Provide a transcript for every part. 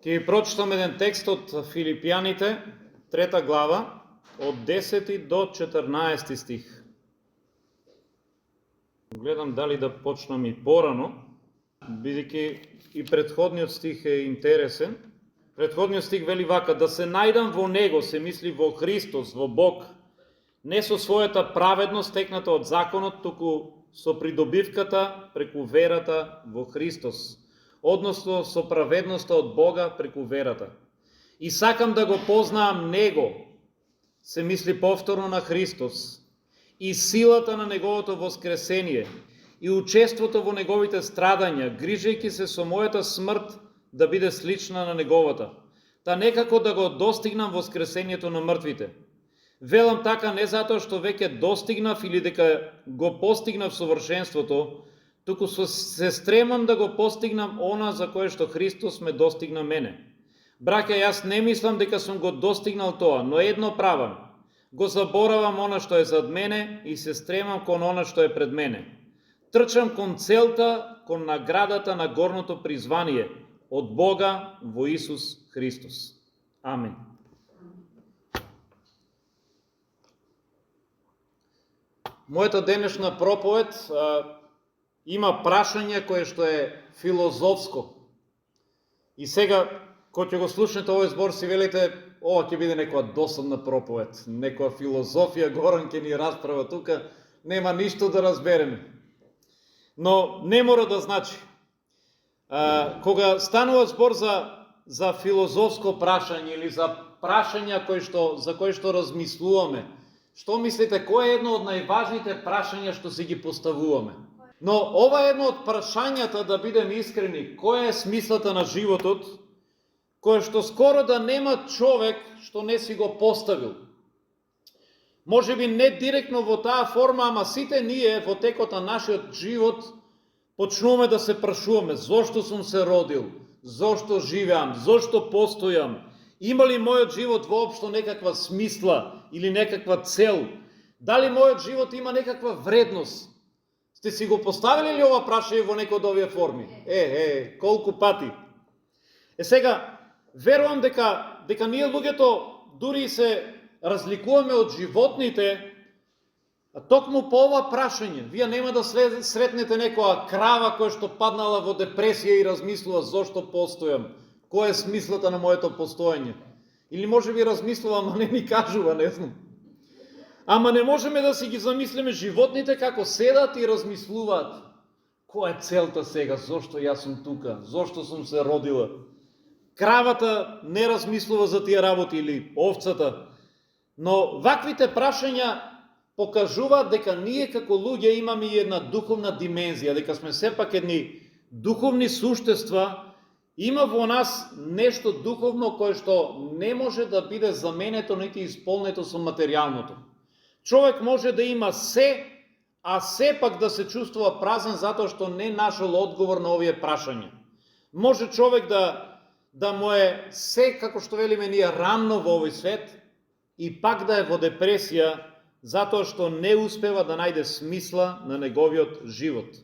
Ќе ви прочитам еден текст од Филипјаните, 3 глава, од 10 до 14 стих. Гледам дали да почнам и порано, бидејќи и претходниот стих е интересен. Претходниот стих вели вака: да се најдам во Него, се мисли во Христос, во Бог, не со својата праведност стекната од законот, туку со придобивката преку верата во Христос, односно со праведноста од Бога преку верата. И сакам да го познаам Него, се мисли повторно на Христос, и силата на Неговото воскресение, и учеството во Неговите страдања, грижејќи се со мојата смрт да биде слична на Неговата, та некако да го достигнам воскресението на мртвите. Велам така не затоа што веќе достигнав или дека го постигнав совршенството, туку се стремам да го постигнам она за кое што Христос ме достигна мене. Браќа, јас не мислам дека сум го достигнал тоа, но едно правам. Го заборавам она што е зад мене и се стремам кон она што е пред мене. Трчам кон целта, кон наградата на горното призвание од Бога во Исус Христос. Амин. Мојата денешна проповед има прашање кое што е филозофско. И сега, кога ќе го слушнете овој збор, си велите, ова ќе биде некоја досадна проповед, некоја филозофија, Горан ќе ни расправа тука, нема ништо да разбереме. Но не мора да значи. Кога станува збор за филозофско прашање или за прашања за кои што размислуваме, што мислите, кој е едно од најважните прашања што си ги поставуваме? Но ова е едно од прашањата, да бидем искрени, која е смислата на животот, кое што скоро да нема човек што не си го поставил. Може би не директно во таа форма, ама сите ние во текот на нашиот живот почнуваме да се прашуваме: зошто сум се родил, зошто живеам, зошто постојам, има ли мојот живот воопшто некаква смисла или некаква цел, дали мојот живот има некаква вредност? Сте си го поставили ли ова прашање во некој од овие форми? Колку пати? Сега, верувам дека ние луѓето дури се разликуваме од животните, токму по ова прашање. Вие нема да сретнете некоја крава која што паднала во депресија и размислува зошто постојам, која е смислата на моето постоење. Или може би размислува, ама не ни кажува, не знам. Ама не можеме да си ги замислиме животните како седат и размислуваат. Која е целта сега, зошто јас сум тука, зошто сум се родила? Кравата не размислува за тие работи или овцата. Но ваквите прашања покажуваат дека ние како луѓе имаме и една духовна димензија, дека сме сепак едни духовни суштества, има во нас нешто духовно кое што не може да биде заменето нити исполнето со материјалното. Човек може да има се, а сепак да се чувствува празен затоа што не нашол одговор на овие прашања. Може човек да му е се, како што велиме ние, рамно во овој свет и пак да е во депресија затоа што не успева да најде смисла на неговиот живот.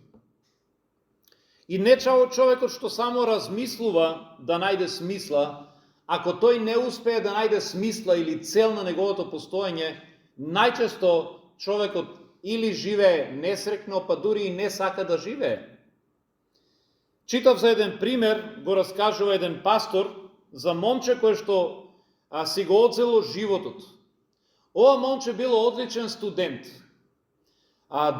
И не човекот што само размислува да најде смисла, ако тој не успее да најде смисла или цел на неговото постоење, најчесто човекот или живее несрекно, па дури и не сака да живее. Читав за еден пример, го раскажува еден пастор за момче кое што си го одзело животот. Ова момче било одличен студент,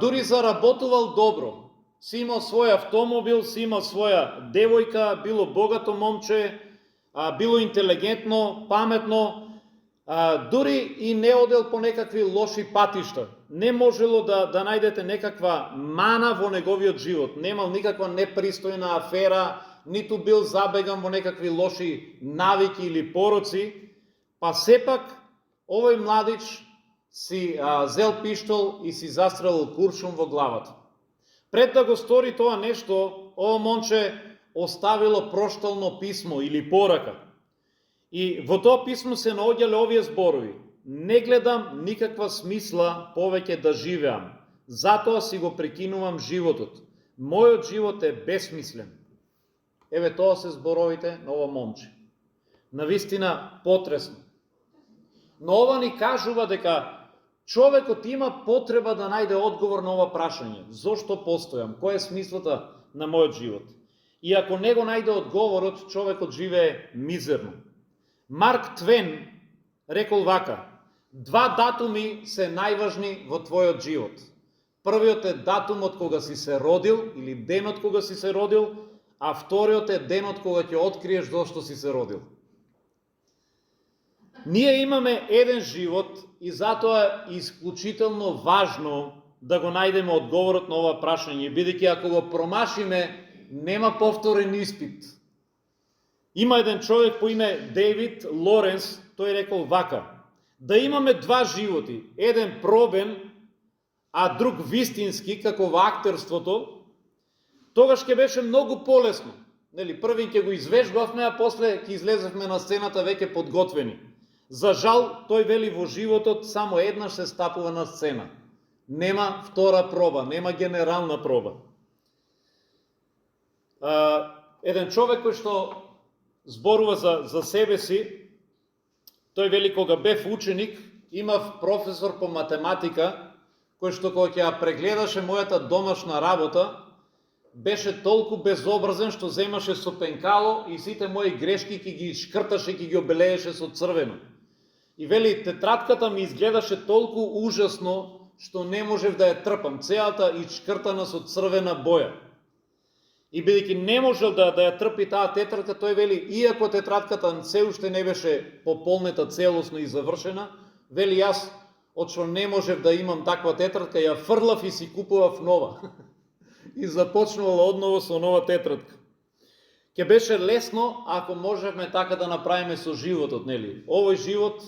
дури заработувал добро, си имал свој автомобил, си имал своја девојка, било богато момче, било интелигентно, паметно, дури и не одел по некакви лоши патишта. Не можело да најдете некаква мана во неговиот живот. Немал никаква непристојна афера, ниту бил забеган во некакви лоши навики или пороци, па сепак овој младич си зел пиштол и си застрелил куршум во главата. Пред да го стори тоа нешто, ово момче оставило проштално писмо или порака. И во тоа писмо се наоѓале овие зборови: не гледам никаква смисла повеќе да живеам, затоа си го прекинувам животот. Мојот живот е бесмислен. Еве тоа се зборовите на ова момче. Навистина потресно. Но ова ни кажува дека човекот има потреба да најде одговор на ова прашање. Зошто постојам? Која е смислата на мојот живот? И ако не го најде одговорот, човекот живее мизерно. Марк Твен рекол вака: два датуми се најважни во твојот живот. Првиот е датумот кога си се родил, или денот кога си се родил, а вториот е денот кога ќе откриеш зошто си се родил. Ние имаме еден живот и затоа е исклучително важно да го најдеме одговорот на ова прашање, бидејќи ако го промашиме, нема повторен испит. Има еден човек по име Дейвид Лоренс, тој рекол вака: да имаме два животи, еден пробен, а друг вистински, како во актерството, тогаш ќе беше многу полесно. Нели, први ќе го извежбавме, а после ќе излезевме на сцената веќе подготвени. За жал, тој вели во животот само еднаш се стапува на сцена. Нема втора проба, нема генерална проба. Еден човек кој што зборува за себе си, тој вели кога бев ученик, имав професор по математика, кој што кога ќе ја прегледаше мојата домашна работа, беше толку безобразен што земаше со пенкало и сите мои грешки ќе ги шкрташе, ќе ги обелееше со црвено. И вели, тетрадката ми изгледаше толку ужасно, што не можев да ја трпам, целата ишкртана со црвена боја. И бидејќи не можел да ја трпи таа тетрадка, тој вели, иако тетрадката се уште не беше пополнета целосно и завршена, вели, јас, од што не можев да имам таква тетрадка, ја фрлав и си купував нова. И започнувала одново со нова тетрадка. Ке беше лесно ако можевме така да направиме со животот, нели? Овој живот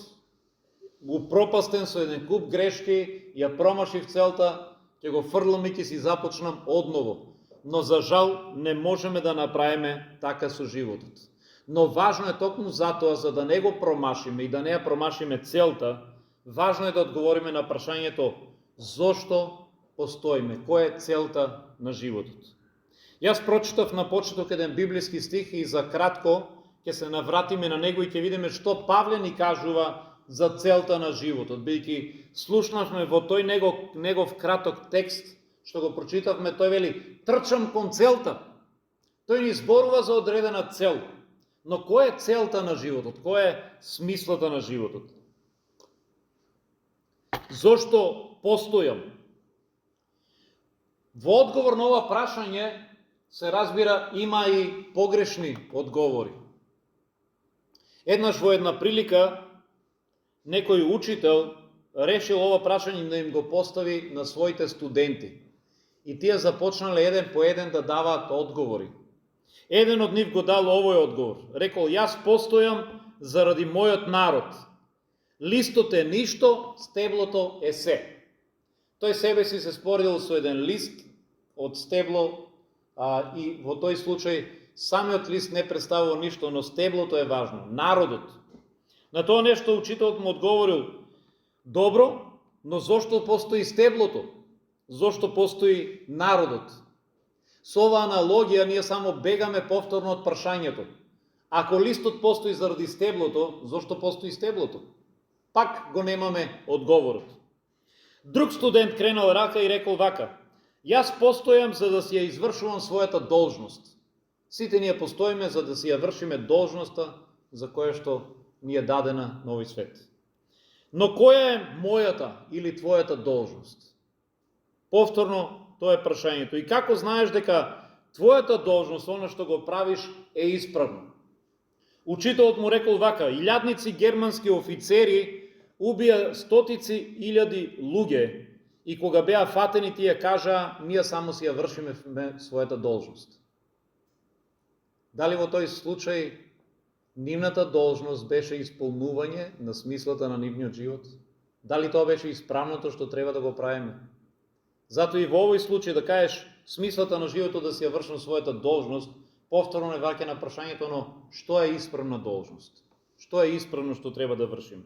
го пропастен со еден куп грешки, ја промашив целта, ќе го фрлам и ќе си започнам одново. Но за жал не можеме да направиме така со животот. Но важно е токму затоа, за да не го промашиме и да не ја промашиме целта, важно е да одговориме на прашањето зошто постоиме, која е целта на животот. Јас прочитав на почеток еден библиски стих и за кратко ќе се навратиме на него и ќе видиме што Павле ни кажува за целта на животот. Бидејќи слушнавме во тој негов краток текст, што го прочитавме, тој вели, трчам кон целта. Тој ни зборува за одредена цел. Но која е целта на животот? Која е смислата на животот? Зошто постојам? Во одговор на ова прашање се разбира има и погрешни одговори. Еднаш во една прилика некој учител решил ова прашање да им го постави на своите студенти. И тие започнале еден по еден да даваат одговори. Еден од нив го дал овој одговор. Рекол, јас постојам заради мојот народ. Листот е ништо, стеблото е се. Тој себе си се споредил со еден лист од стебло, и во тој случај самиот лист не представува ништо, но стеблото е важно, народот. На тоа нешто учителот му одговорил, добро, но зошто постои стеблото? Зошто постои народот? Со оваа аналогија ние само бегаме повторно од прашањето. Ако листот постои заради стеблото, зошто постои стеблото? Пак го немаме одговорот. Друг студент кренал рака и рекол вака, јас постојам за да си ја извршувам својата должност. Сите ние постоиме за да си ја вршиме должноста за која што ни е дадена на овој свет. Но која е мојата или твојата должност? Повторно, тоа е прашањето. И како знаеш дека твојата должност, она што го правиш, е исправно? Учителот му рекол вака, илјадници германски офицери убија стотици илјади луѓе и кога беа фатени тие кажаа, ние само си ја вршиме својата должност. Дали во тој случај нивната должност беше исполнување на смислата на нивниот живот? Дали тоа беше исправното што треба да го правиме? Зато и во овој случај да кажеш смислата на животот да си ја вршам својата должност, повторно не ваќа на прашањето, но што е исправна должност? Што е исправно што треба да вршим?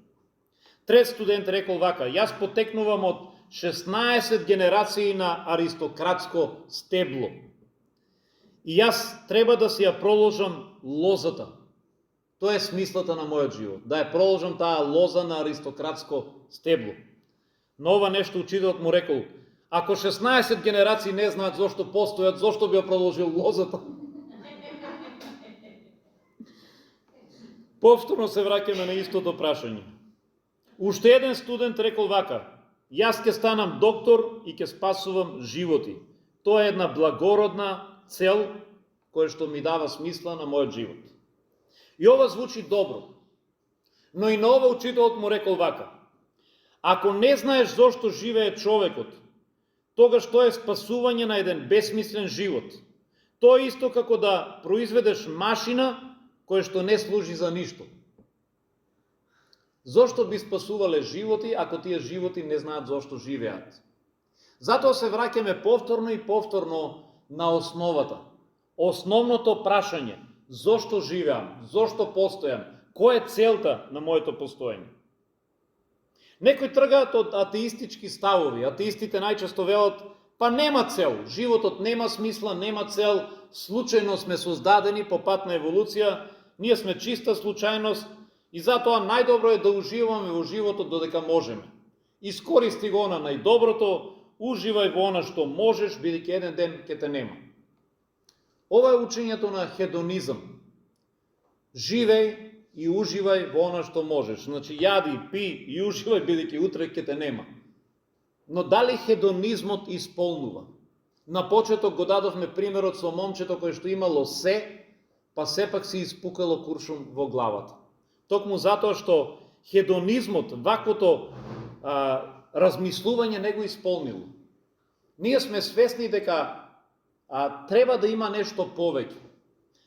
Трет студент рекол вака, јас потекнувам од 16 генерации на аристократско стебло. И јас треба да си ја проложам лозата. Тоа е смислата на мојот живот. Да ја продолжам таа лоза на аристократско стебло. Но ова нешто учителот му рекол, ако 16 генерации не знаат зошто постојат, зошто би ја продолжил лозата? Повторно се враќаме на истото прашање. Уште еден студент рекол вака, јас ќе станам доктор и ќе спасувам животи. Тоа е една благородна цел која што ми дава смисла на мојот живот. И ова звучи добро. Но и на ова учителот му рекол вака, ако не знаеш зошто живее човекот, тогаш тоа е спасување на еден бесмислен живот. Тоа е исто како да произведеш машина која што не служи за ништо. Зошто би спасувале животи, ако тие животи не знаат зошто живеат? Затоа се враќаме повторно и повторно на основата. Основното прашање, зошто живеам, зошто постојам, која е целта на моето постоење? Некои тргаат од атеистички ставови. Атеистите најчесто велат, па нема цел, животот нема смисла, нема цел, случајно сме создадени по пат на еволуција, ние сме чиста случајност и затоа најдобро е да уживаме во животот додека можеме. Искористи го на најдоброто, уживај во она што можеш, бидејќи еден ден ќе те нема. Ова е учењето на хедонизам. Живеј и уживај во она што можеш. Значи, јади, пи и уживај, бидејќи утре ќе те нема. Но дали хедонизмот исполнува? На почеток го дадовме примерот со момчето кое што имало се, па сепак си испукало куршум во главата. Токму затоа што хедонизмот, ваквото размислување не го исполнило. Ние сме свесни дека треба да има нешто повеќе.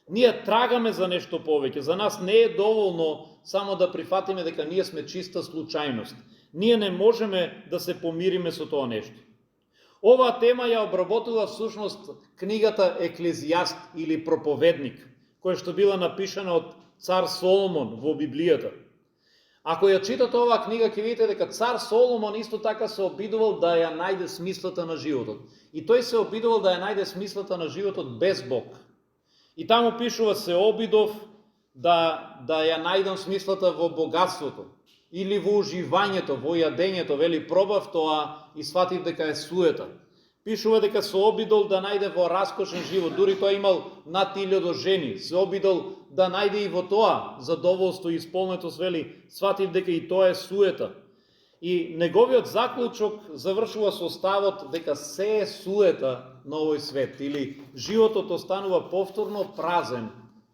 Ние трагаме за нешто повеќе. За нас не е доволно само да прифатиме дека ние сме чиста случајност. Ние не можеме да се помириме со тоа нешто. Оваа тема ја обработува всушност книгата Еклезијаст или Проповедник, која што била напишана од цар Соломон во Библијата. Ако ја читате оваа книга, ќе видите дека цар Соломон исто така се обидувал да ја најде смислата на животот. И тој се обидувал да ја најде смислата на животот без Бог. И таму пишува, се обидов да ја најдам смислата во богатството или во уживањето, во јадењето, вели, пробав тоа и сватив дека е суета. Пишува дека се обидол да најде во раскошен живот, дури тој имал над 1000 жени, се обидол да најде и во тоа задоволство и исполнетост, вели, сватив дека и тоа е суета. И неговиот заклучок завршува со ставот дека се е суета на овој свет, или животот останува повторно празен,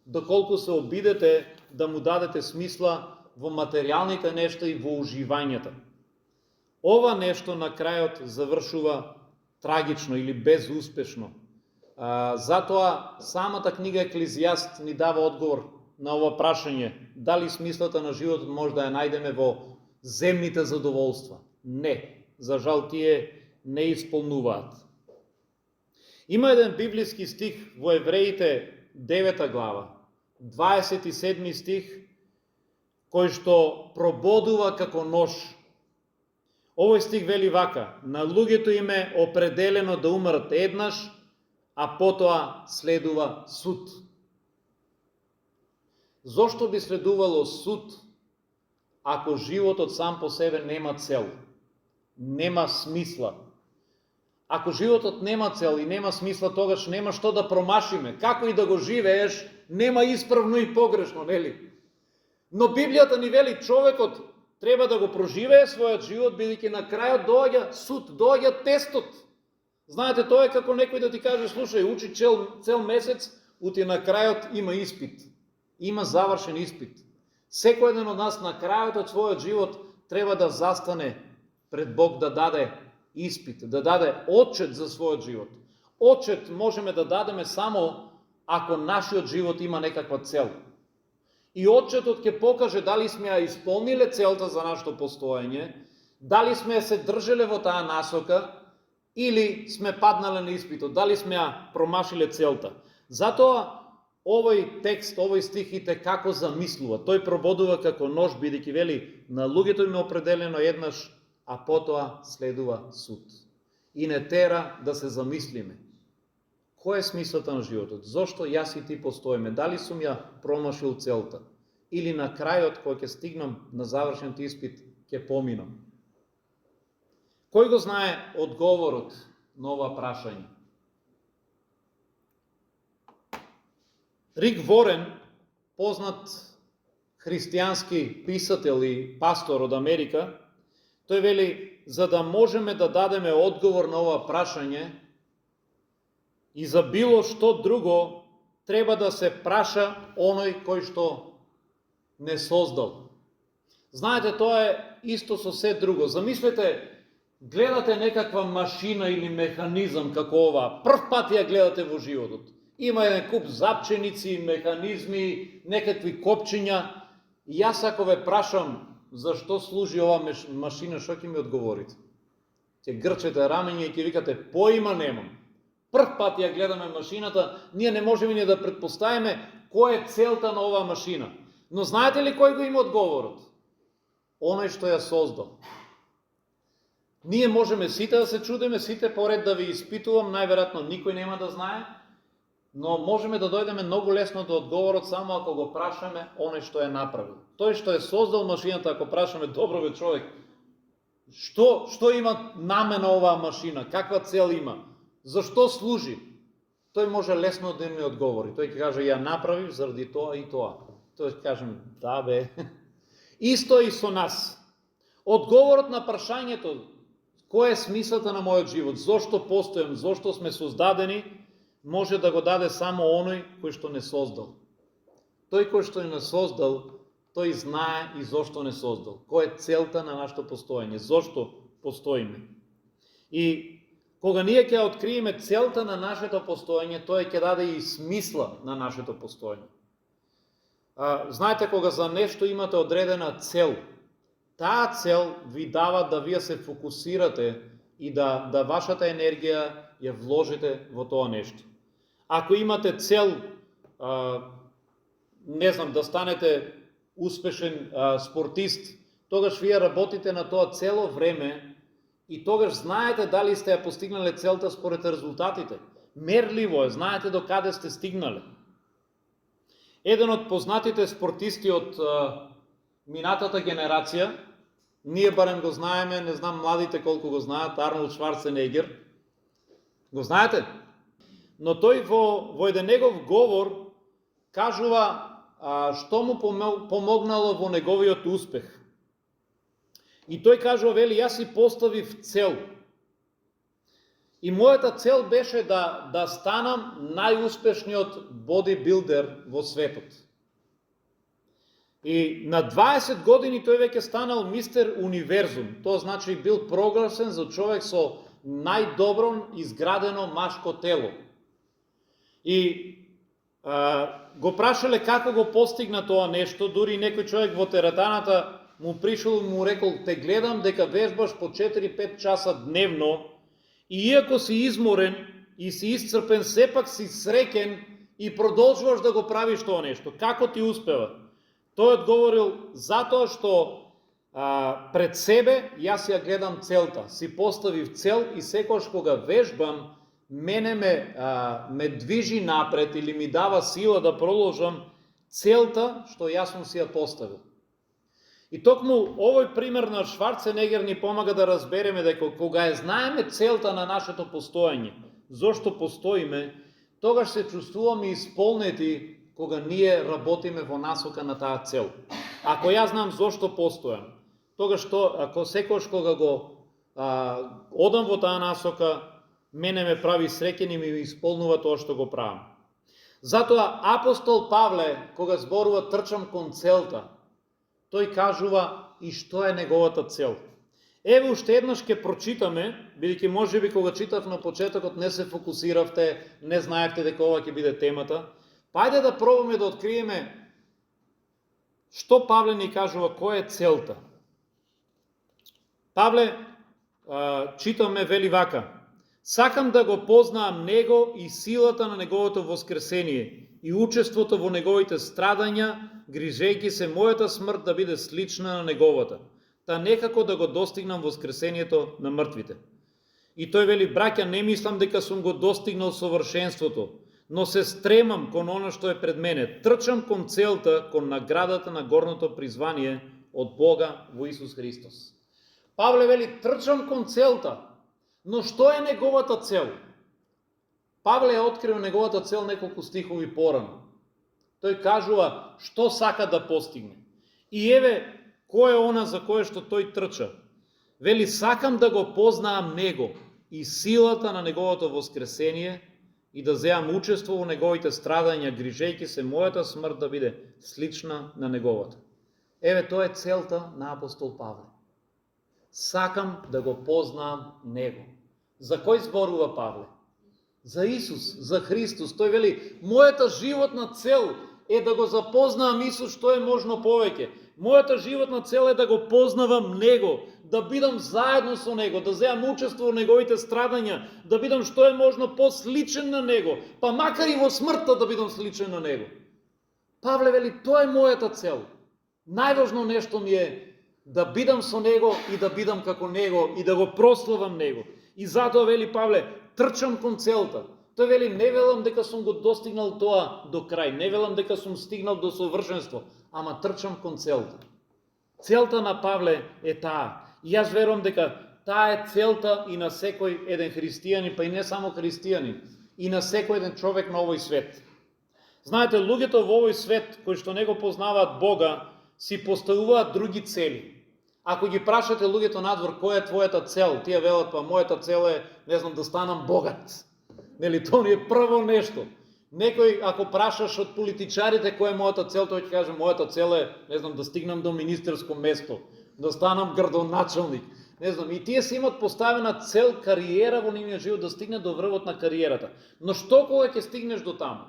доколку се обидете да му дадете смисла во материјалните нешта и во уживањата. Ова нешто на крајот завршува трагично или безуспешно. Затоа самата книга Еклезијаст ни дава одговор на ова прашање, дали смислата на животот може да ја најдеме во земните задоволства. Не, за жал тие не исполнуваат. Има еден библиски стих во Евреите 9 глава, 27 стих, кој што прободува како нож. Овој стих вели вака, на луѓето им е определено да умрат еднаш, а потоа следува суд. Зошто би следувало суд, ако животот сам по себе нема цел, нема смисла? Ако животот нема цел и нема смисла, тогаш нема што да промашиме. Како и да го живееш, нема исправно и погрешно, нели? Но Библијата ни вели, човекот треба да го проживее својот живот, бидејќи на крајот доаѓа суд, доаѓа тестот. Знаете, тоа е како некој да ти каже, слушај, учи цел месец, ути на крајот има испит. Има завршен испит. Секој еден од нас на крајот од својот живот треба да застане пред Бог, да даде испит, да даде отчет за својот живот. Отчет можеме да дадеме само ако нашиот живот има некаква цел. И отчетот ќе покаже дали сме ја исполниле целта за нашето постоење, дали сме се држеле во таа насока или сме паднале на испитот, дали сме ја промашиле целта. Затоа овој текст, овој стих и како замислува. Тој прободува како нож, бидејќи вели, на луѓето им е определено еднаш, а потоа следува суд. И не тера да се замислиме. Кој е смислата на животот? Зошто јас и ти постоиме? Дали сум ја промашил целта? или на крајот, кога ќе стигнам на завршниот испит, ќе поминам? Кој го знае одговорот на ова прашање? Рик Ворен, познат христијански писател и пастор од Америка, тој вели, за да можеме да дадеме одговор на ова прашање и за било што друго, треба да се праша оној кој што не создал. Знаете, тоа е исто со се друго. Замислете, гледате некаква машина или механизам како ова, прв пат ја гледате во животот. Има еден куп запченици, механизми, некакви копчиња. И јас ако ве прашам зашто служи ова машина, што ќе ми одговорите? Ќе грчете рамене и ќе викате, поима немам. Прв пат ја гледаме машината, ние не можеме ни да предпоставиме која е целта на оваа машина. Но знаете ли кој го има одговорот? Оној што ја создал. Ние можеме сите да се чудиме, сите поред да ви испитувам, најверојатно никој нема да знае, но можеме да дојдеме многу лесно до одговорот само ако го прашаме оној што ја направил. Тој што е создал машината, ако прашаме, добро бе човек, што има намена оваа машина, каква цел има, зашто служи? Тој може лесно да ми одговори. Тој ќе каже, ја направив заради тоа и тоа. Тој ќе кажем, да бе. Исто и со нас. Одговорот на прашањето, кој е смислата на мојот живот, зошто постојам, зошто сме создадени, може да го даде само оној кој што не создал. Тој кој што не создал, тој знае и зошто не создал. Кој е целта на нашето постоење, зошто постоиме. И кога ние ќе откриеме целта на нашето постоење, тој ќе даде и смисла на нашето постоење. Знаете, кога за нешто имате одредена цел, таа цел ви дава да вие се фокусирате и да вашата енергија ја вложите во тоа нешто. Ако имате цел, не знам, да станете успешен спортист, тогаш вие работите на тоа цело време и тогаш знаете дали сте ја постигнале целта според резултатите. Мерливо е, знаете до каде сте стигнале. Еден од познатите спортисти од минатата генерација, ние барем го знаеме, не знам младите колку го знаат, Арнолд Шварценегер. Го знаете? Но тој во еден негов говор кажува што му помогнало во неговиот успех. И тој кажува, вели, јас си поставив цел. И мојата цел беше да станам најуспешниот бодибилдер во светот. И на 20 години тој веќе станал мистер универзум. Тоа значи бил прогласен за човек со најдобро изградено машко тело. И го прашале како го постигна тоа нешто, дури некој човек во теретаната му пришол и му рекол, те гледам дека вежбаш по 4-5 часа дневно и иако си изморен и си исцрпен, сепак си среќен и продолжуваш да го правиш тоа нешто. Како ти успева? Тој одговорил, затоа што пред себе јас ја гледам целта. Си поставив цел и секогаш кога вежбам, мене ме движи напред или ми дава сила да продолжам целта што јас сум си ја поставил. И токму овој пример на Шварценегер ни помага да разбереме дека кога ја знаеме целта на нашето постоење, зошто постоиме, тогаш се чувствуваме исполнети кога ние работиме во насока на таа цел. Ако јас знам зошто постојам, тогаш ако секогаш кога го одам во таа насока, мене ме прави среќен и ми исполнува тоа што го правам. Затоа апостол Павле, кога зборува трчам кон целта, тој кажува и што е неговата цел. Еве уште еднаш ќе прочитаме, бидејќи можеби кога читав на почетокот не се фокусиравте, не знаевте дека ова ќе биде темата. Пајде да пробаме да откриеме што Павле ни кажува, која е целта. Павле, читаме, вели вака: сакам да го познаам него и силата на неговото воскресение и учеството во неговите страдања, грижејќи се мојата смрт да биде слична на неговата, та некако да го достигнам воскресението на мртвите. И тој вели, браќа, не мислам дека сум го достигнал совршенството, но се стремам кон оно што е пред мене. Трчам кон целта, кон наградата на горното призвание од Бога во Исус Христос. Павле вели, трчам кон целта, но што е неговата цел? Павле е открил неговата цел неколку стихови порано. Тој кажува што сака да постигне. И еве кој е она за кое што тој трча. Вели, сакам да го познаам него и силата на неговото воскресение и да земам учество во неговите страдања, грижејќи се мојата смрт да биде слична на неговата. Еве, тоа е целта на апостол Павле. Сакам да го познаам него. За кој зборува Павле? За Исус, за Христос. Тој вели, мојата животна цел е да го запознаам Исус што е можно повеќе. Мојата животна цел е да го познавам Него, да бидам заедно со Него, да земам учество во Неговите страдања, да бидам што е можно посличен на Него, па макар и во смртта да бидам сличен на Него. Павле вели, тоа е мојата цел. Најважно нешто ми е да бидам со Него и да бидам како Него и да го прославам Него. И затоа вели Павле, трчам кон целта. Тој вели, не велам дека сум го достигнал тоа до крај, не велам дека сум стигнал до совршенство, ама трчам кон целта. Целта на Павле е таа. И јас верувам дека таа е целта и на секој еден христијанин, па и не само христијанин, и на секој еден човек на овој свет. Знаете, луѓето во овој свет, кои што не го познаваат Бога, си поставуваат други цели. Ако ги прашате луѓето надвор, која е твојата цел, тие велат, па мојата цел е, не знам, да станам богат. Нели, тоа не е прво нешто. Некој, ако прашаш од политичарите која е мојата цел, тој ќе каже, мојата цел е, не знам, да стигнам до министерско место, да станам градоначалник. Не знам, и тие си имат поставена цел кариера во нивниот живот, да стигне до врвот на кариерата. Но што кога ќе стигнеш до таму?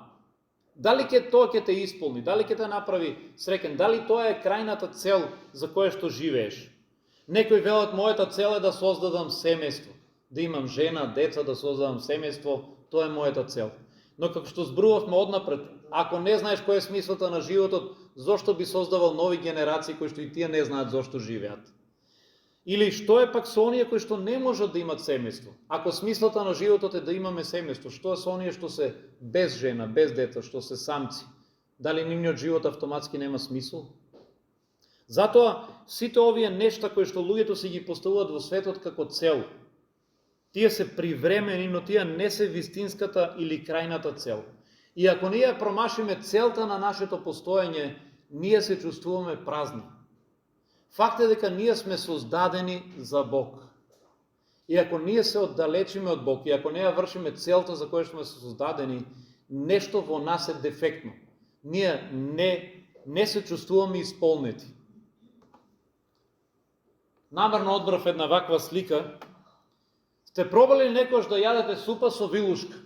Дали тоа ќе те исполни, дали ќе те направи среќен, дали тоа е крајната цел за која што живееш? Некои велат, мојата цел е да создадам семејство, да имам жена, деца, да создадам семејство, тоа е мојата цел. Но како што зборувавме однапред, ако не знаеш кој е смислата на животот, зошто би создавал нови генерации кои што и тие не знаат зошто живеат? Или што е пак со оние кои што не можат да имат семејство? Ако смислата на животот е да имаме семејство, што е со оние што се без жена, без деца, што се самци? Дали нивниот живот автоматски нема смисол? Затоа сите овие нешта кои што луѓето си ги поставуваат во светот како цел, тие се привремени, но тие не се вистинската или крајната цел. И ако ние промашиме целта на нашето постоење, ние се чувствуваме празни. Факт е дека ние сме создадени за Бог. И ако ние се оддалечиме од Бог, и ако не ја вршиме целта за која сме создадени, нешто во нас е дефектно. Ние не се чувствуваме исполнети. Намерно одбрав една ваква слика. Сте пробали некојаш да јадете супа со вилушка?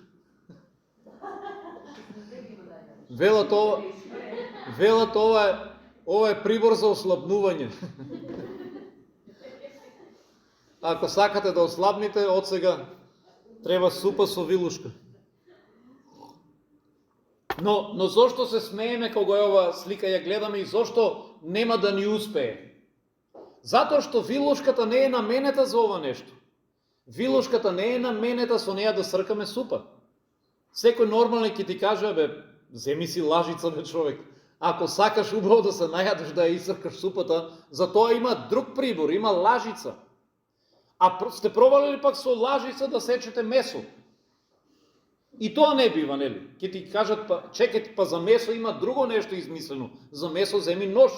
Велат ова е прибор за ослабнување. Ако сакате да ослабните, од сега треба супа со вилушка. Но зошто се смееме кога ова слика ја гледаме и зошто нема да ни успее? Затоа што вилушката не е наменета за ова нешто. Вилушката не е наменета со неја да сркаме супа. Секој нормален ќе ти каже, земи си лажица, човек. Ако сакаш убаво да се најадеш да ја исркаш супата, за тоа има друг прибор, има лажица. А сте пробали ли пак со лажица да сечете месо? И тоа не бива, нели? Ќе ти кажат, чекајте, за месо има друго нешто измислено. За месо земи нож.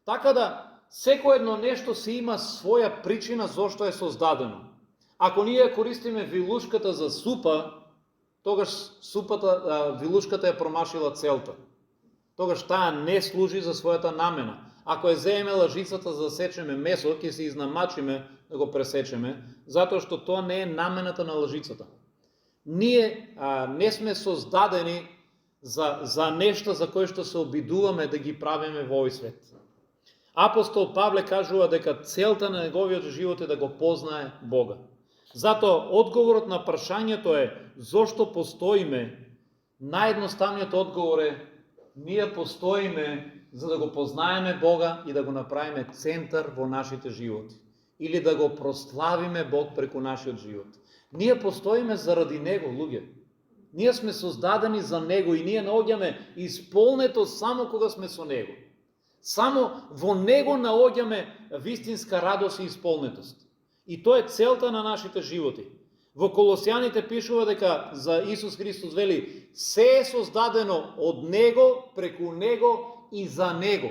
Така да, секој едно нешто си има своја причина зошто е создадено. Ако ние користиме вилушката за супа, тогаш вилушката ја промашила целта. Тогаш таа не служи за својата намена. Ако ја земеме лажицата за да сечеме месо, ќе се изнамачиме да го пресечеме, затоа што тоа не е намената на лажицата. Ние не сме создадени за нешта за кои што се обидуваме да ги правиме во овој свет. Апостол Павле кажува дека целта на неговиот живот е да го познае Бога. Затоа одговорот на прашањето е зошто постоиме. Наједноставниот одговор е ние постоиме за да го познаеме Бога и да го направиме центар во нашите животи. Или да го прославиме Бог преку нашиот живот. Ние постоиме заради Него, луѓе. Ние сме создадени за Него и ние наоѓаме исполнетост само кога сме со Него. Само во Него наоѓаме вистинска радост и исполнетост. И тоа е целта на нашите животи. Во Колосјаните пишува дека за Исус Христос вели: се е создадено од Него, преку Него и за Него.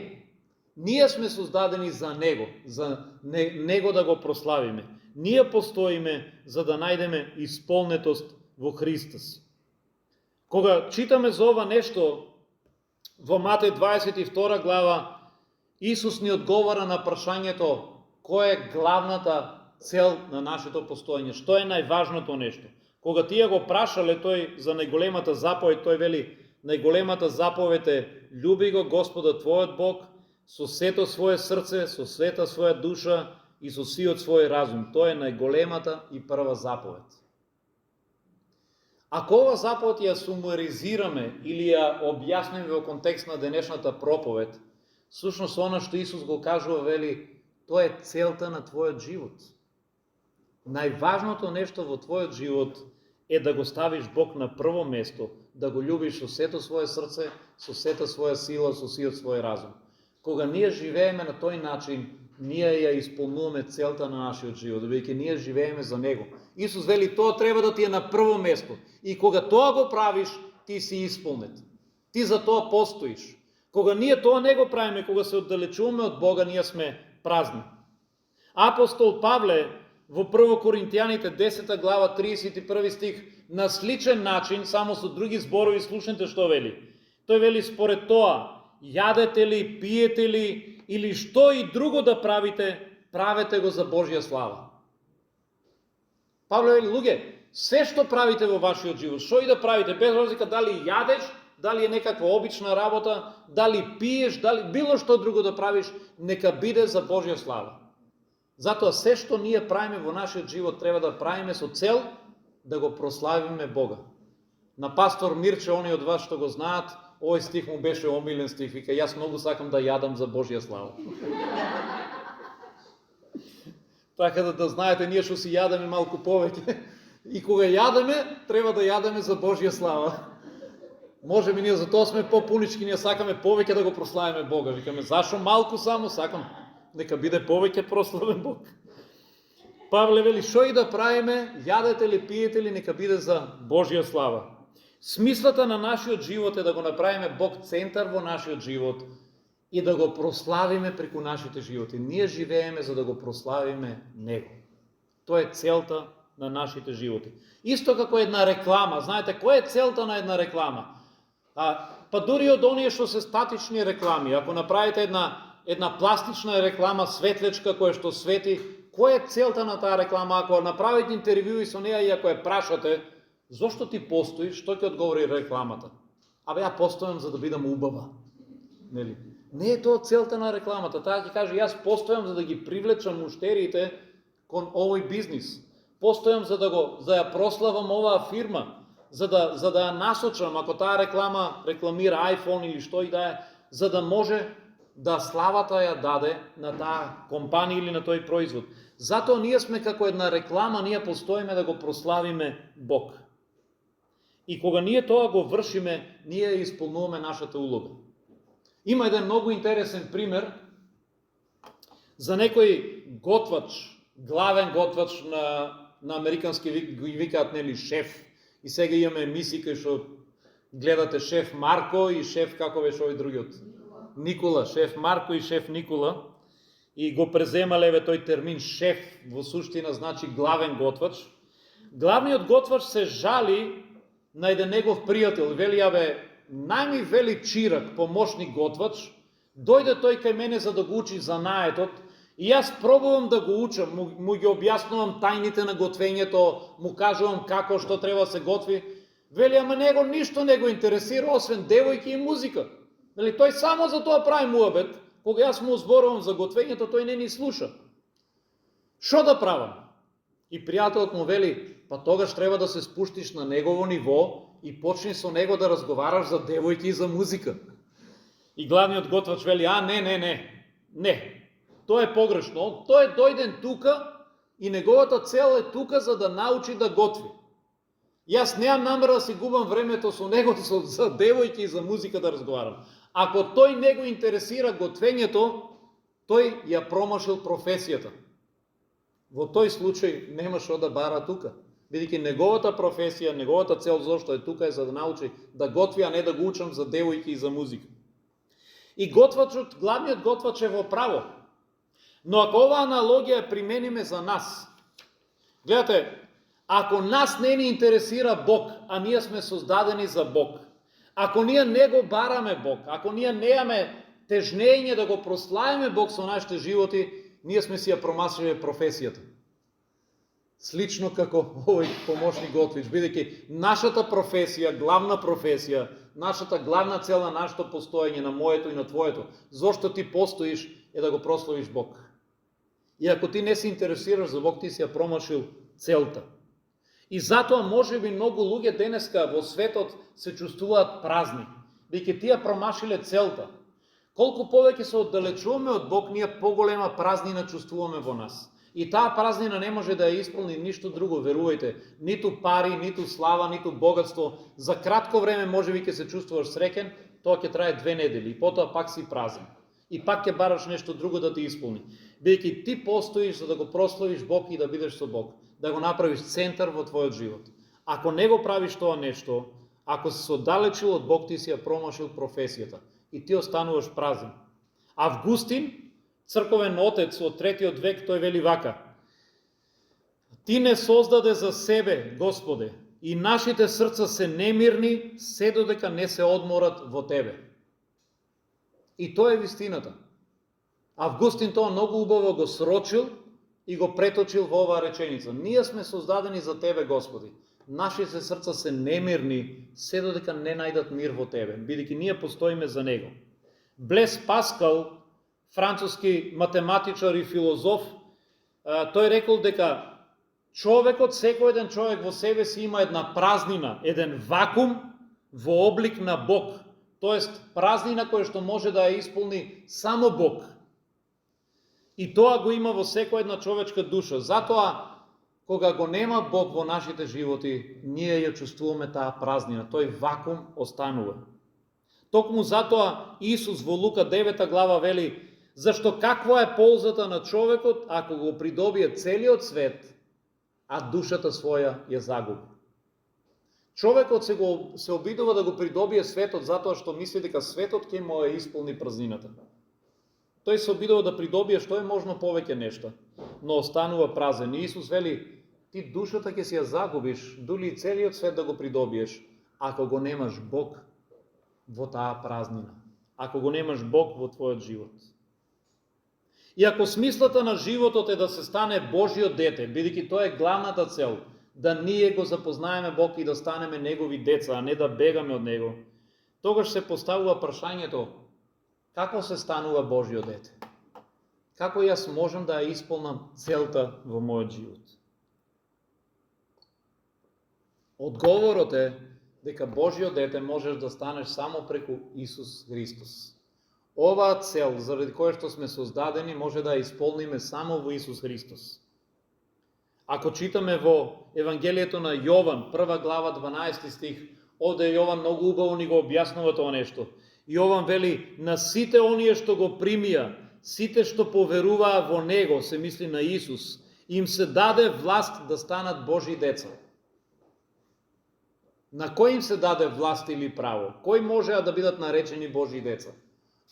Ние сме создадени за Него, за Него да го прославиме. Ние постоиме за да најдеме исполнетост во Христос. Кога читаме за ова нешто во Матеј 22 глава, Исус ни одговара на прашањето која е главната цел на нашето постоење, што е најважното нешто. Кога тие го прашале тој за најголемата заповед, тој вели: најголемата заповед е љуби го Господа твојот Бог со сето свое срце, со сета своја душа и со сиот свој разум. Тоа е најголемата и прва заповед. Ако ова заповед ја сумаризираме или ја објасниме во контекст на денешната проповед, всушност она што Исус го кажува, вели: тоа е целта на твојот живот. Најважното нешто во твојот живот е да го ставиш Бог на прво место, да го љубиш со сето свое срце, со сета своја сила, со сиот свој разум. Кога ние живееме на тој начин, ние ја исполнуваме целта на нашиот живот, бидејќи ние живееме за Него. Исус вели: тоа треба да ти е на прво место. И кога тоа го правиш, ти си исполнет. Ти за тоа постоиш. Кога ние тоа не го правиме, кога се оддалечуваме од Бога, ние сме празни. Апостол Павле во 1 Коринтијаните 10 глава 31 стих на сличен начин, само со други зборови, слушнете што вели. Тој вели: според тоа, јадете ли, пиете ли, или што и друго да правите, правете го за Божја слава. Павле вели: луѓе, се што правите во вашиот живот, што и да правите, без разлика дали јадеш, дали е некаква обична работа, дали пиеш, дали било што друго да правиш, нека биде за Божја слава. Затоа се што ние правиме во нашиот живот треба да правиме со цел да го прославиме Бога. На пастор Мирче, они од вас што го знаат, овој стих му беше омилен стих, вика: јас многу сакам да јадам за Божја слава. Така да знаете, ние што си јадеме малку повеќе, и кога јадеме, треба да јадеме за Божја слава. Може би ние за тоа сме попунички, ние сакаме повеќе да го прославиме Бога. Викаме: зашо малку само сакам? Нека биде повеќе прославен Бог. Павле вели: што и да правиме, јадете ли, пиете ли, нека биде за Божја слава. Смислата на нашиот живот е да го направиме Бог центар во нашиот живот и да го прославиме преку нашите животи. Ние живееме за да го прославиме Него. Тоа е целта на нашите животи. Исто како една реклама. Знаете, која е целта на една реклама? Па дури од оние што се статични реклами. Ако направите една пластична реклама, светлечка која што свети, која е целта на таа реклама? Ако направите интервјуи со неа и ако ја прашате: зошто ти постоиш, што ќе одговори рекламата? Абе, ја постојам за да бидам убава. Нели? Не е тоа целта на рекламата. Таа ќе каже: јас постојам за да ги привлечам муштериите кон овој бизнис. Постојам за да ја прославам оваа фирма, за да ја насочам, ако таа реклама рекламира iPhone или што и да е, за да може да славата ја даде на таа компанија или на тој производ. Затоа ние сме како една реклама, ние постоиме да го прославиме Бог. И кога ние тоа го вршиме, ние исполнуваме нашата улога. Има еден многу интересен пример за некој готвач, главен готвач на американски ги викаат, нели, шеф. И сега имаме емисии кај што гледате шеф Марко и шеф, како беше овој другиот? Никола, шеф Марко и шеф Никола. И го преземале тој термин шеф, во суштина значи главен готвач. Главниот готвач се жали на еден негов пријател. Вели: абе, најми вели чирак, помошник готвач, дојде тој кај мене за да го учи занаетот, и јас пробувам да го учам, му ги објаснувам тајните на готвењето, му кажувам како, што треба да се готви. Вели: ама него ништо не го интересира, освен девојки и музика. Вели, тој само за тоа прави муабет. Кога јас му зборувам за готвењето, тој не ни слуша. Што да правам? И пријателот му вели: па тогаш треба да се спуштиш на негово ниво и почни со него да разговараш за девојки и за музика. И главниот готвач вели: не. Тоа е погрешно. Тој е дојден тука и неговата цел е тука за да научи да готви. Јас неам намера да си губам времето со него за девојки и за музика да разговарам. Ако тој не го интересира готвењето, тој ја промашил професијата. Во тој случај нема што да бара тука. Бидејќи неговата професија, неговата цел зошто е тука е за да научи да готви, а не да го учам за девојки и за музика. И готвачот, главниот готвач е во право. Но ако оваа аналогија примениме за нас, гледате, ако нас не ни интересира Бог, а ние сме создадени за Бог, ако ние не го бараме Бог, ако ние неаме тежнење да го прославиме Бог со нашите животи, ние сме си ја промашиле професијата. Слично како овој помошник готвич, бидејќи нашата професија, главна професија, нашата главна цел на нашето постоење, на моето и на твоето, зошто ти постоиш е да го прославиш Бог. И ако ти не се интересираш за Бог, ти си ја промашил целта. И затоа може би многу луѓе денеска во светот се чувствуваат празни, бидејќи тие промашиле целта. Колку повеќе се оддалечуваме од Бог, ние поголема празнина чувствуваме во нас. И таа празнина не може да ја исполни ништо друго, верувајте, ниту пари, ниту слава, ниту богатство. За кратко време можеби ќе се чувствуваш среќен, тоа ќе трае 2 недели и потоа пак си празен. И пак ќе бараш нешто друго да ти исполни. Бидејќи ти постоиш за да го прославиш Бог и да бидеш со Бог, да го направиш центар во твојот живот. Ако не го правиш тоа нешто, ако се оддалечил од Бог, ти си ја промашил професијата и ти остануваш празен. Августин, црковен отец од 3 век, тој вели вака: Ти не создаде за себе, Господе, и нашите срца се немирни, се додека не се одморат во Тебе. И тоа е вистината. Августин тоа многу убаво го срочил и го преточил во оваа реченица. Ние сме создадени за Тебе, Господи. Нашите срца се немирни, се додека не најдат мир во Тебе, бидејќи ние постоиме за Него. Блес Паскал, француски математичар и филозоф, тој рекол дека човекот, секој еден човек во себе си има една празнина, еден вакуум во облик на Бог. Тоест, празнина која што може да ја исполни само Бог. И тоа го има во секоја една човечка душа. Затоа, кога го нема Бог во нашите животи, ние ја чувствуваме таа празнина. Тој вакуум останува. Токму затоа Исус во Лука 9 глава вели: Зашто каква е ползата на човекот ако го придобие целиот свет, а душата своја ја загуби? Човекот се обидува да го придобие светот затоа што мисли дека светот ќе му ја исполни празнината. Тој се обидува да придобие што е можно повеќе нешта, но останува празен. И Исус вели: ти душата ќе си ја загубиш, дури и целиот свет да го придобиеш, ако го немаш Бог во таа празнина, ако го немаш Бог во твојот живот. И ако смислата на животот е да се стане Божјо дете, бидејќи тоа е главната цел, да ние го запознаеме Бог и да станеме Негови деца, а не да бегаме од Него, тогаш се поставува прашањето: како се станува Божјо дете? Како јас можам да ја исполнам целта во мојот живот? Одговорот е дека Божјо дете можеш да станеш само преку Исус Христос. Оваа цел, заради која што сме создадени, може да ја исполниме само во Исус Христос. Ако читаме во Евангелието на Јован, 1 глава, 12 стих, овде Јован многу убаво ни го објаснува тоа нешто. Јован вели: на сите оние што го примија, сите што поверуваа во Него, се мисли на Исус, им се даде власт да станат Божји деца. На кој им се даде власт или право? Кој можеа да бидат наречени Божји деца?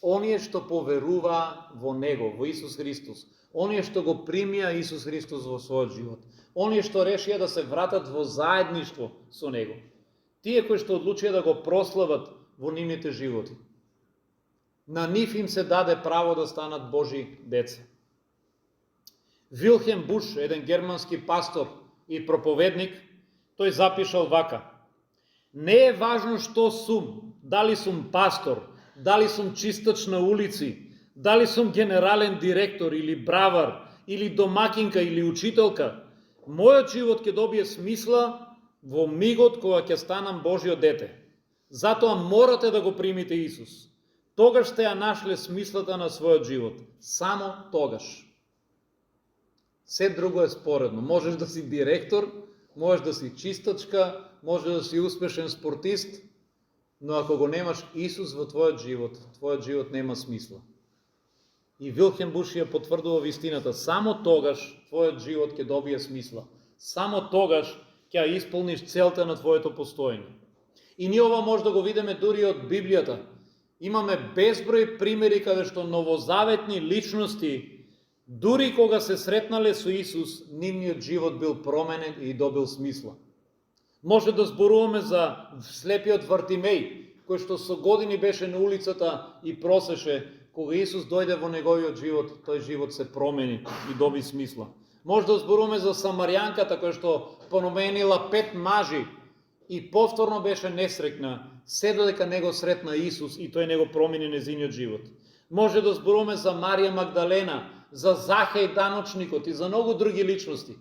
Оние што поверуваа во Него, во Исус Христос. Оние што го примија Исус Христос во својот живот. Оние што решија да се вратат во заедништво со Него. Тие кои што одлучија да го прослават во нивните животи. На нив им се даде право да станат Божји деца. Вилхем Буш, еден германски пастор и проповедник, тој запишал вака: не е важно што сум, дали сум пастор, дали сум чистач на улици, дали сум генерален директор или бравар, или домакинка или учителка, мојот живот ќе добие смисла во мигот кога ќе станам Божјо дете. Затоа морате да го примите Исус. Тогаш сте ја нашле смислата на својот живот. Само тогаш. Се друго е споредно. Можеш да си директор, можеш да си чистачка, може да си успешен спортист, но ако го немаш Исус во твојот живот нема смисла. И Вилхем Буш ја потврдува вистината. Само тогаш твојот живот ќе добие смисла. Само тогаш ќе ја исполниш целта на твоето постоење. И ние ова може да го видиме дури од Библијата. Имаме безброј примери каде што новозаветни личности, дури кога се сретнале со Исус, нивниот живот бил променен и добил смисла. Може да зборуваме за слепиот Вартимеј, кој што со години беше на улицата и просеше. Кога Исус дојде во неговиот живот, тој живот се промени и доби смисла. Може да зборуваме за Самарјанката која што променила 5 мажи и повторно беше несрекна, се додека него сретна Исус и тој него промени незиниот живот. Може да зборуваме за Марија Магдалена, за Захеј даночникот и за многу други личности.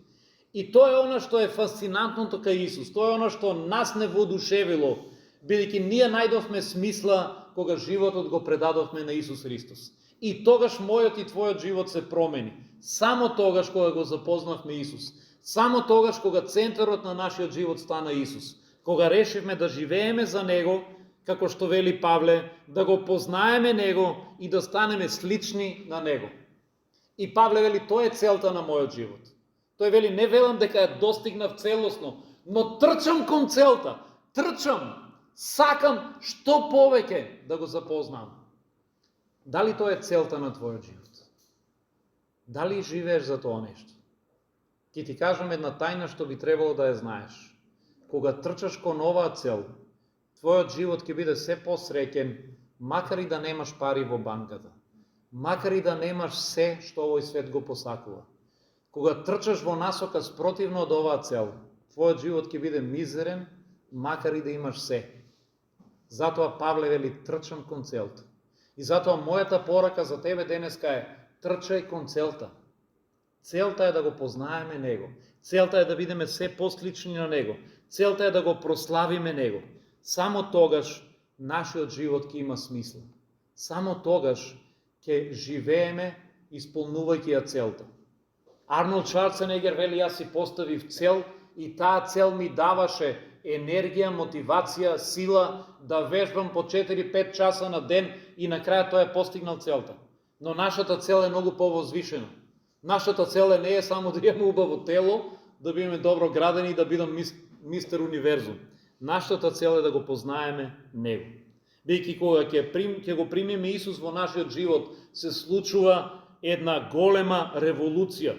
И тоа е она што е фасцинантното кај Исус, тоа е она што нас не воодушевило, бидејќи ние најдовме смисла кога животот го предадовме на Исус Христос. И тогаш мојот и твојот живот се промени. Само тогаш кога го запознавме Исус. Само тогаш кога центарот на нашиот живот стана Исус. Кога решивме да живееме за Него, како што вели Павле, да го познаеме Него и да станеме слични на Него. И Павле вели, тоа е целта на мојот живот. Тој вели, не велам дека ја достигнав целосно, но трчам кон целта. Трчам. Сакам што повеќе да го запознам. Дали тоа е целта на твојот живот? Дали живееш за тоа нешто? Ќе ти кажам една тајна што би требало да ја знаеш. Кога трчаш кон оваа цел, твојот живот ќе биде се посреќен, макар и да немаш пари во банката. Макар и да немаш се што овој свет го посакува. Кога трчаш во насока спротивно од оваа цел, твојот живот ќе биде мизерен, макар и да имаш се. Затоа Павле вели, трчам кон целта. И затоа мојата порака за тебе денеска е, трчај кон целта. Целта е да го познаеме Него. Целта е да бидеме се послични на Него. Целта е да го прославиме Него. Само тогаш нашиот живот ќе има смисла. Само тогаш ќе живееме исполнувајќи ја целта. Арнолд Шварценегер вели, јас си поставив цел и таа цел ми даваше енергија, мотивација, сила да вежбам по 4-5 часа на ден и на крај тој е постигнал целта. Но нашата цел е многу повозвишена. Нашата цел не е само да имаме убаво тело, да бидеме добро градени и да бидам мистер универзум. Нашата цел е да го познаеме Него. Бидејќи кога ќе го примиме Исус во нашиот живот, се случува една голема револуција.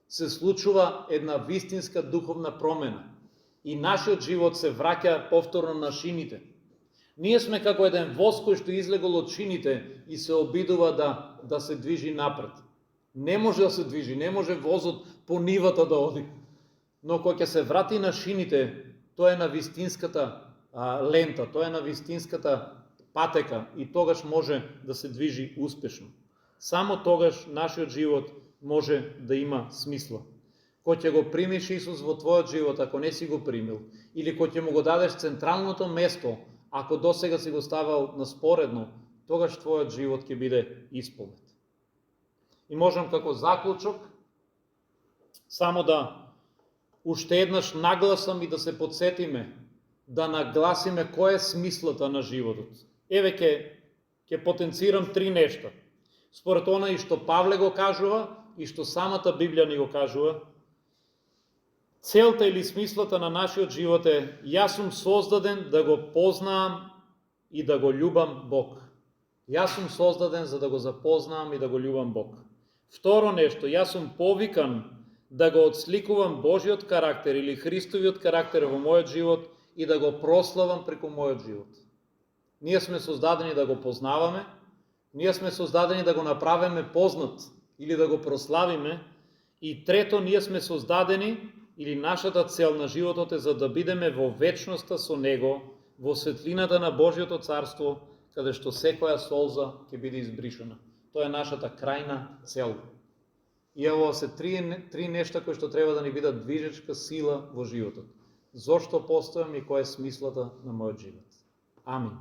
Се случува една вистинска духовна промена. И нашиот живот се враќа повторно на шините. Ние сме како еден воз кој што излегол од шините и се обидува да се движи напред. Не може да се движи, не може возот по нивата да оди. Но кога ќе се врати на шините, тоа е на вистинската лента, тоа е на вистинската патека и тогаш може да се движи успешно. Само тогаш нашиот живот може да има смисла. Кога ќе го примиш Исус во твојот живот, ако не си го примил, или кога ќе му го дадеш централното место, ако досега си го ставал наспоредно, тогаш твојот живот ќе биде исполнет. И можам како заклучок само да уште еднаш нагласам и да се подсетиме, да нагласиме кој е смислата на животот. Еве ќе потенцирам 3 нешта. Според она и што Павле го кажува, и што самата Библија ни го кажува, целта или смислата на нашиот живот е, јас сум создаден да го познаам и да го љубам Бог. Јас сум создаден за да го запознавам и да го љубам Бог. Второ нешто, јас сум повикан да го отсликувам Божиот карактер или Христовиот карактер во мојот живот и да го прославам преку мојот живот. Ние сме создадени да го познаваме, ние сме создадени да го направиме познат или да го прославиме, и трето, ние сме создадени или нашата цел на животот е за да бидеме во вечноста со Него, во светлината на Божиото царство, каде што секоја солза ќе биде избришена. Тоа е нашата крајна цел. И ево се три нешта кои што треба да ни бидат движечка сила во животот. Зошто постојам и која е смислата на мојот живот. Амин.